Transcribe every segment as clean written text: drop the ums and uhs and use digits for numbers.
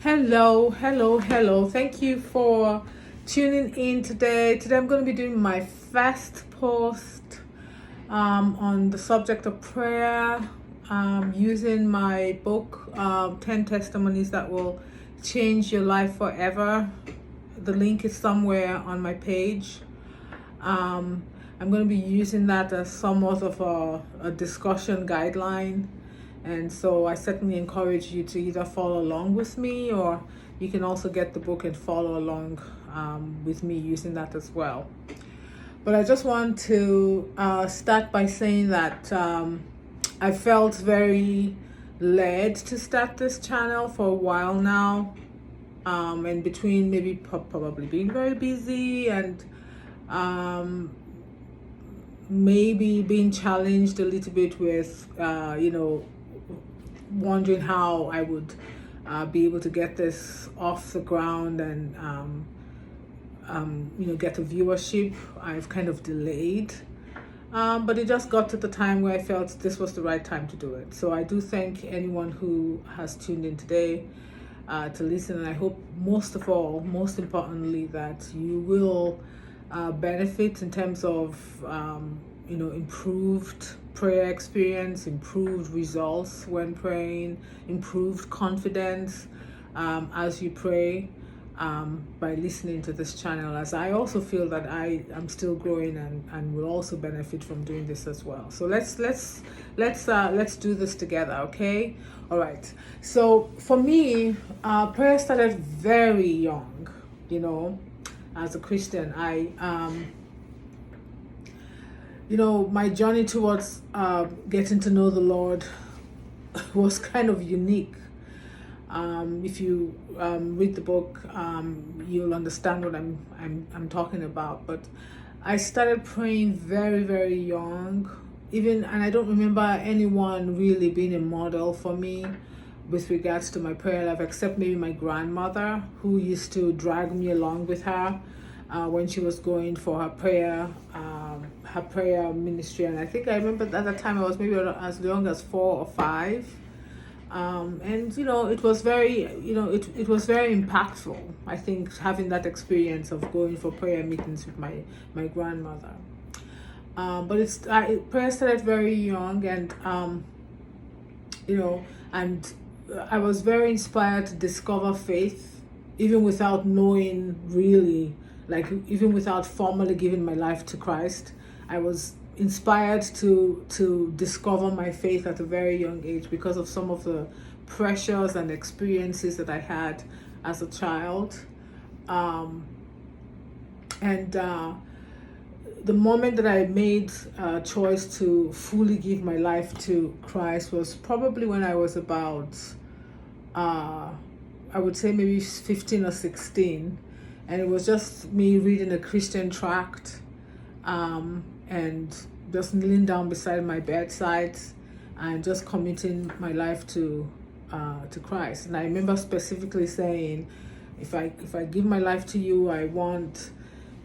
Hello, hello, hello. Thank you for tuning in today. Today I'm going to be doing my first post on the subject of prayer using my book, 10 Testimonies That Will Change Your Life Forever. The link is somewhere on my page. I'm going to be using that as somewhat of a discussion guideline. And so I certainly encourage you to either follow along with me, or you can also get the book and follow along with me using that as well. But I just want to start by saying that I felt very led to start this channel for a while now. And between maybe probably being very busy and maybe being challenged a little bit with, wondering how I would be able to get this off the ground and get a viewership. I've kind of delayed, but it just got to the time where I felt this was the right time to do it. So I do thank anyone who has tuned in today to listen, and I hope most importantly, that you will benefit in terms of improved prayer experience, improved results when praying, improved confidence as you pray by listening to this channel, as I also feel that I am still growing and will also benefit from doing this as well. So let's do this together, okay? All right. So for me, prayer started very young. As a Christian, my journey towards getting to know the Lord was kind of unique. If you read the book, you'll understand what I'm talking about. But I started praying very, very young, and I don't remember anyone really being a model for me with regards to my prayer life, except maybe my grandmother, who used to drag me along with her when she was going for her prayer ministry. And I think I remember at that time I was maybe as young as 4 or 5. And it was very it was very impactful, I think, having that experience of going for prayer meetings with my grandmother. But prayer started very young, and and I was very inspired to discover faith, even without knowing really, even without formally giving my life to Christ. I was inspired to discover my faith at a very young age because of some of the pressures and experiences that I had as a child. The moment that I made a choice to fully give my life to Christ was probably when I was about, I would say maybe 15 or 16. And it was just me reading a Christian tract and just kneeling down beside my bedside and just committing my life to Christ. And I remember specifically saying, if I give my life to you, I want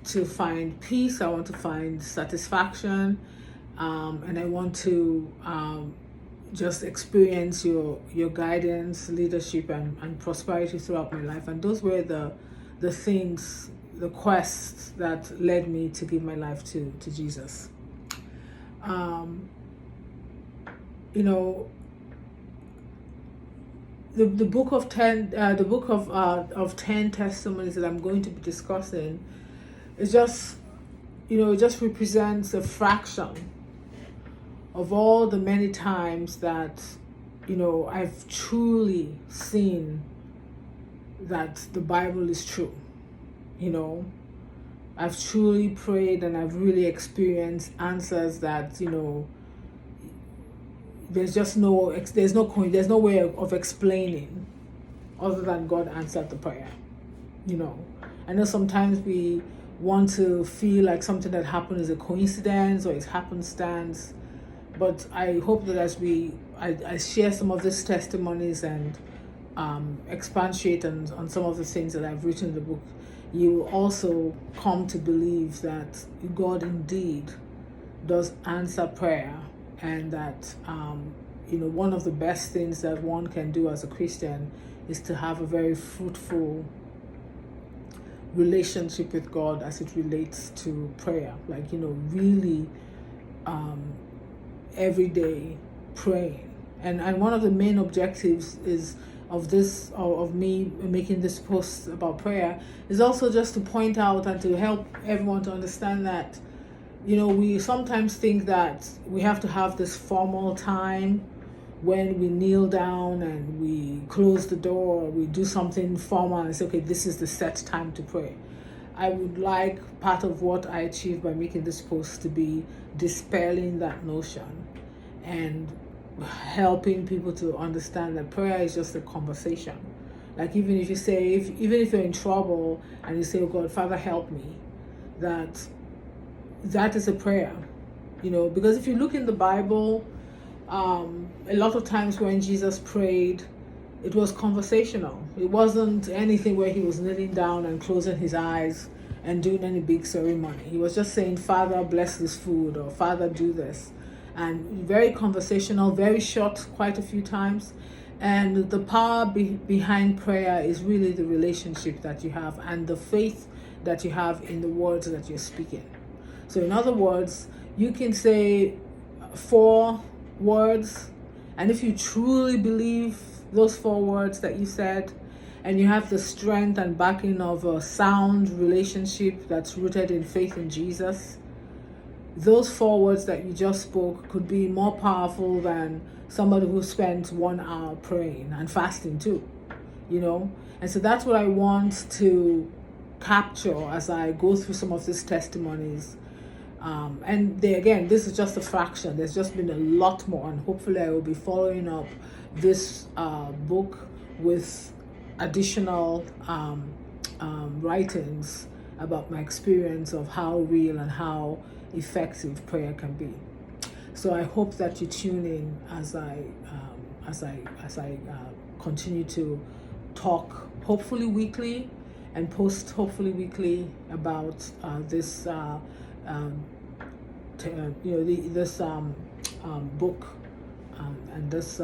to find peace, I want to find satisfaction, and I want to just experience your guidance, leadership, and prosperity throughout my life. And those were the things, the quests that led me to give my life to Jesus. The book of 10 of 10 testimonies that I'm going to be discussing is just it just represents a fraction of all the many times that I've truly seen that the Bible is true. I've truly prayed and I've really experienced answers that there's no way of explaining other than God answered the prayer. I know sometimes we want to feel like something that happened is a coincidence or it's happenstance, but I hope that as I share some of these testimonies and expatiate on some of the things that I've written in the book, you will also come to believe that God indeed does answer prayer, and that one of the best things that one can do as a Christian is to have a very fruitful relationship with God as it relates to prayer. Like, really every day praying. And one of the main objectives is of me making this post about prayer is also just to point out and to help everyone to understand that, we sometimes think that we have to have this formal time when we kneel down and we close the door, or we do something formal and say, okay, this is the set time to pray. I would like part of what I achieved by making this post to be dispelling that notion and helping people to understand that prayer is just a conversation. Like, even if you're in trouble and you say, oh God, Father, help me, that is a prayer, because if you look in the Bible, a lot of times when Jesus prayed, it was conversational. It wasn't anything where he was kneeling down and closing his eyes and doing any big ceremony. He was just saying, Father, bless this food, or Father, do this. And very conversational, very short, quite a few times. And the power behind prayer is really the relationship that you have and the faith that you have in the words that you're speaking. So in other words, you can say 4 words, and if you truly believe those 4 words that you said, and you have the strength and backing of a sound relationship that's rooted in faith in Jesus, those 4 words that you just spoke could be more powerful than somebody who spent 1 hour praying and fasting too, And so that's what I want to capture as I go through some of these testimonies. And this is just a fraction. There's just been a lot more, and hopefully I will be following up this book with additional writings about my experience of how real and how effective prayer can be. So I hope that you tune in as I continue to talk, hopefully weekly, and post hopefully weekly about this this book and this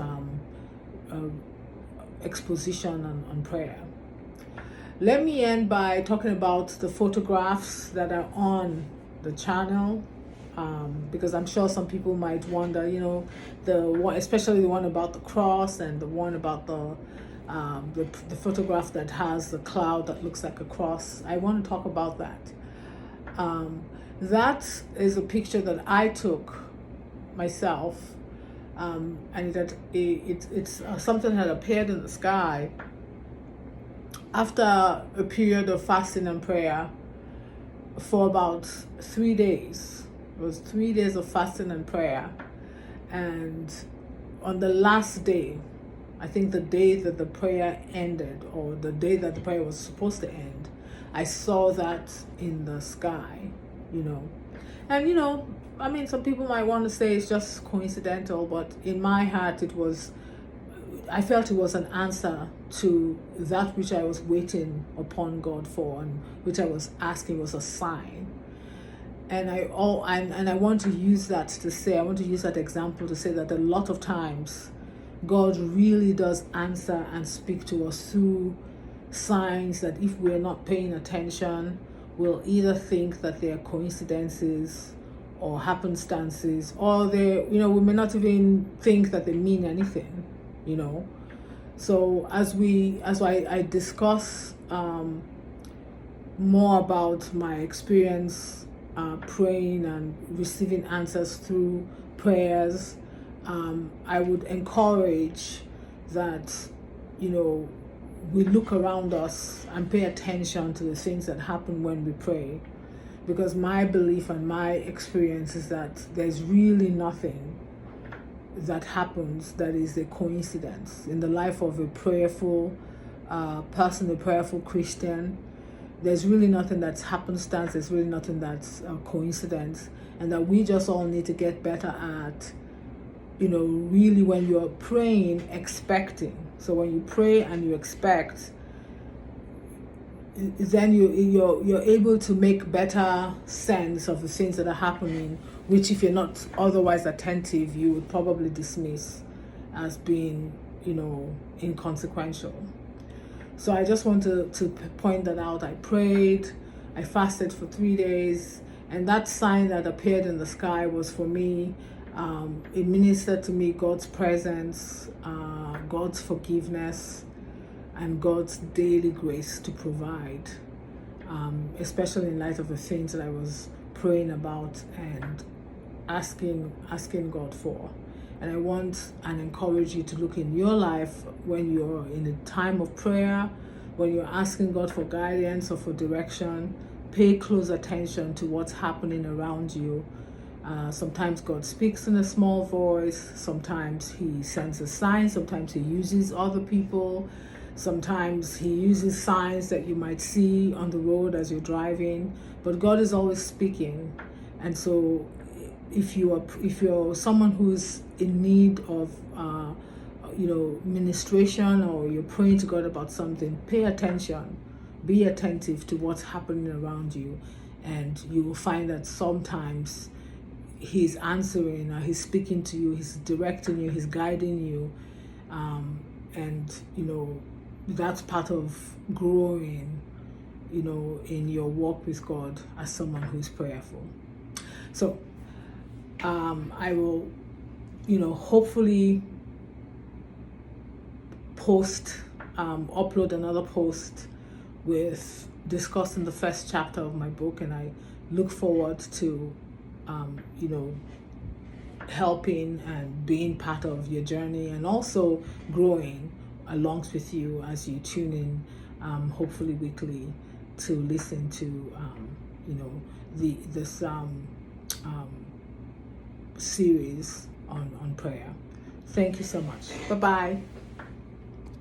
exposition on prayer. Let me end by talking about the photographs that are on the channel, because I'm sure some people might wonder, the one, especially the one about the cross, and the one about the photograph that has the cloud that looks like a cross. I want to talk about that. That is a picture that I took myself, and that it's something that appeared in the sky after a period of fasting and prayer for about 3 days. It was 3 days of fasting and prayer, and on the last day, I think the day that the prayer ended, or the day that the prayer was supposed to end, I saw that in the sky, And, some people might want to say it's just coincidental, but in my heart, I felt it was an answer to that which I was waiting upon God for, and which I was asking was a sign. And I want to use that example to say that a lot of times God really does answer and speak to us through signs that, if we're not paying attention, we'll either think that they're coincidences or happenstances, or we may not even think that they mean anything, So as I discuss more about my experience praying and receiving answers through prayers, I would encourage that, we look around us and pay attention to the things that happen when we pray. Because my belief and my experience is that there's really nothing that happens that is a coincidence in the life of a prayerful person, a prayerful Christian. There's really nothing that's happenstance. There's really nothing that's a coincidence, and that we just all need to get better at, really, when you're praying, expecting. So when you pray and you expect, then you're able to make better sense of the things that are happening, which, if you're not otherwise attentive, you would probably dismiss as being, inconsequential. So I just want to point that out. I prayed, I fasted for 3 days, and that sign that appeared in the sky was for me. It ministered to me God's presence, God's forgiveness, and God's daily grace to provide, especially in light of the things that I was praying about and asking God for. And I want and encourage you to look in your life when you're in a time of prayer, when you're asking God for guidance or for direction. Pay close attention to what's happening around you. Sometimes God speaks in a small voice. Sometimes he sends a sign. Sometimes he uses other people. Sometimes he uses signs that you might see on the road as you're driving. But God is always speaking. And so if you're someone who's in need of ministration, or you're praying to God about something, pay attention, be attentive to what's happening around you, and you will find that sometimes he's answering, or he's speaking to you, he's directing you, he's guiding you, and that's part of growing in your walk with God as someone who's prayerful. So I will hopefully upload another post with discussing the first chapter of my book, and I look forward to helping and being part of your journey, and also growing along with you as you tune in, hopefully weekly, to listen to this series on prayer. Thank you so much. Bye-bye.